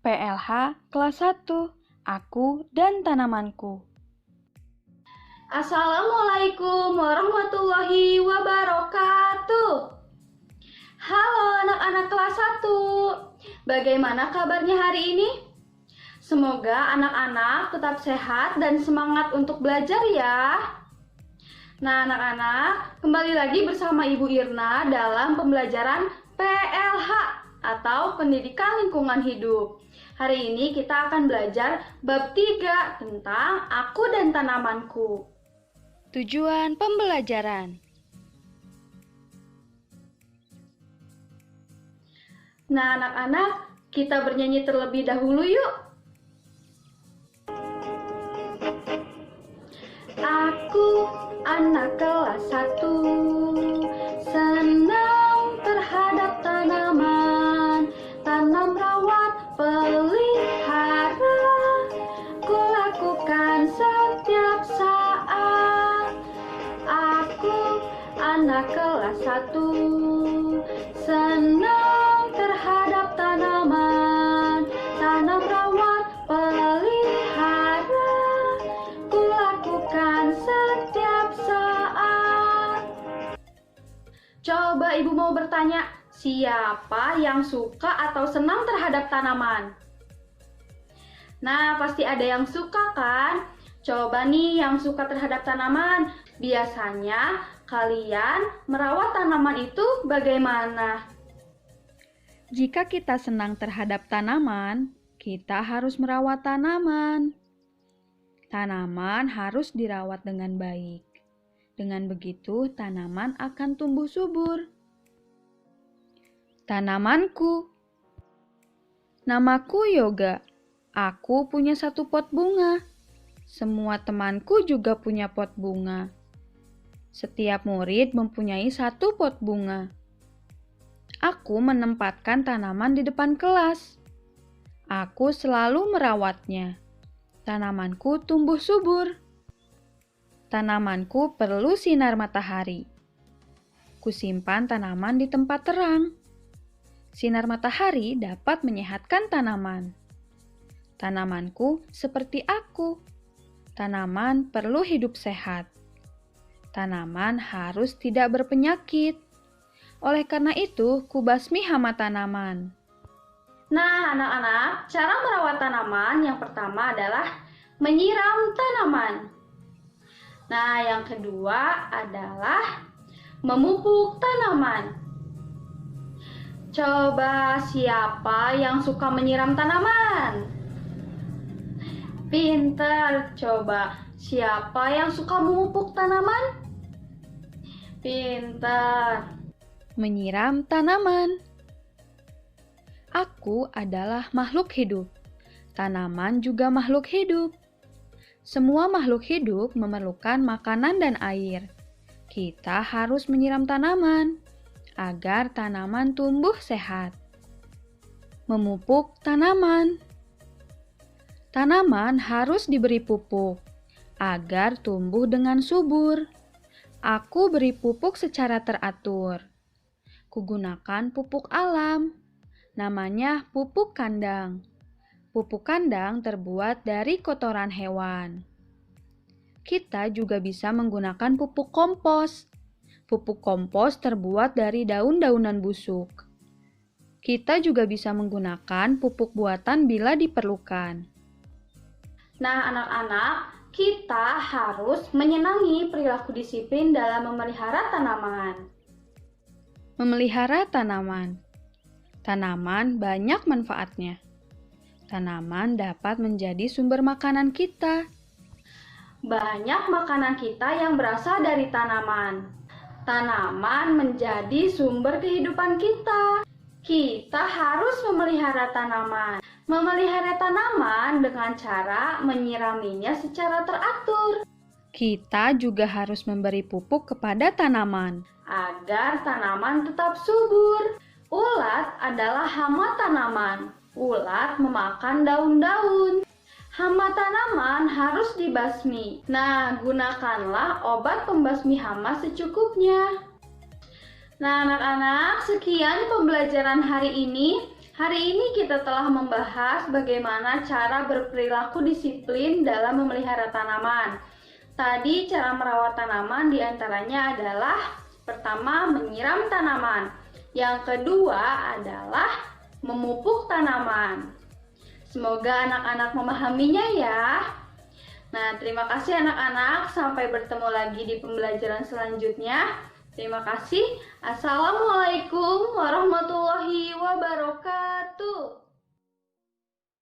PLH kelas 1, Aku dan Tanamanku. Assalamualaikum warahmatullahi wabarakatuh. Halo anak-anak kelas 1. Bagaimana kabarnya hari ini? Semoga anak-anak tetap sehat dan semangat untuk belajar ya. Nah anak-anak, kembali lagi bersama Ibu Irna dalam pembelajaran PLH atau Pendidikan Lingkungan Hidup. Hari ini kita akan belajar bab 3 tentang Aku dan Tanamanku. Tujuan pembelajaran. Nah anak-anak, kita bernyanyi terlebih dahulu yuk. Aku anak kelas 1, senang terhadap tanaman, tanam rawat pelihara, ku lakukan setiap saat. Aku anak kelas 1, senang terhadap tanaman, tanam rawat pelihara, ku lakukan setiap saat. Coba ibu mau bertanya, siapa yang suka atau senang terhadap tanaman? Nah, pasti ada yang suka kan? Coba nih yang suka terhadap tanaman. Biasanya kalian merawat tanaman itu bagaimana? Jika kita senang terhadap tanaman, kita harus merawat tanaman. Tanaman harus dirawat dengan baik. Dengan begitu, tanaman akan tumbuh subur. Tanamanku. Namaku Yoga. Aku punya satu pot bunga. Semua temanku juga punya pot bunga. Setiap murid mempunyai satu pot bunga. Aku menempatkan tanaman di depan kelas. Aku selalu merawatnya. Tanamanku tumbuh subur. Tanamanku perlu sinar matahari. Kusimpan tanaman di tempat terang. Sinar matahari dapat menyehatkan tanaman. Tanamanku seperti aku. Tanaman perlu hidup sehat. Tanaman harus tidak berpenyakit. Oleh karena itu, kubasmi hama tanaman. Nah, anak-anak, cara merawat tanaman yang pertama adalah menyiram tanaman. Nah, yang kedua adalah memupuk tanaman. Coba siapa yang suka menyiram tanaman? Pintar. Coba siapa yang suka memupuk tanaman? Pintar. Menyiram tanaman. Aku adalah makhluk hidup. Tanaman juga makhluk hidup. Semua makhluk hidup memerlukan makanan dan air. Kita harus menyiram tanaman agar tanaman tumbuh sehat. Memupuk tanaman. Tanaman harus diberi pupuk agar tumbuh dengan subur. Aku beri pupuk secara teratur. Kugunakan pupuk alam. Namanya pupuk kandang. Pupuk kandang terbuat dari kotoran hewan. Kita juga bisa menggunakan pupuk kompos. Pupuk kompos terbuat dari daun-daunan busuk. Kita juga bisa menggunakan pupuk buatan bila diperlukan. Nah, anak-anak, kita harus menyenangi perilaku disiplin dalam memelihara tanaman. Memelihara tanaman. Tanaman banyak manfaatnya. Tanaman dapat menjadi sumber makanan kita. Banyak makanan kita yang berasal dari tanaman. Tanaman menjadi sumber kehidupan kita. Kita harus memelihara tanaman. Memelihara tanaman dengan cara menyiraminya secara teratur. Kita juga harus memberi pupuk kepada tanaman agar tanaman tetap subur. Ulat adalah hama tanaman. Ulat memakan daun-daun. Hama tanaman harus dibasmi. Nah, gunakanlah obat pembasmi hama secukupnya. Nah, anak-anak, sekian pembelajaran hari ini. Hari ini kita telah membahas bagaimana cara berperilaku disiplin dalam memelihara tanaman. Tadi cara merawat tanaman diantaranya adalah pertama menyiram tanaman, yang kedua adalah memupuk tanaman. Semoga anak-anak memahaminya ya. Nah, terima kasih anak-anak. Sampai bertemu lagi di pembelajaran selanjutnya. Terima kasih. Assalamualaikum warahmatullahi wabarakatuh.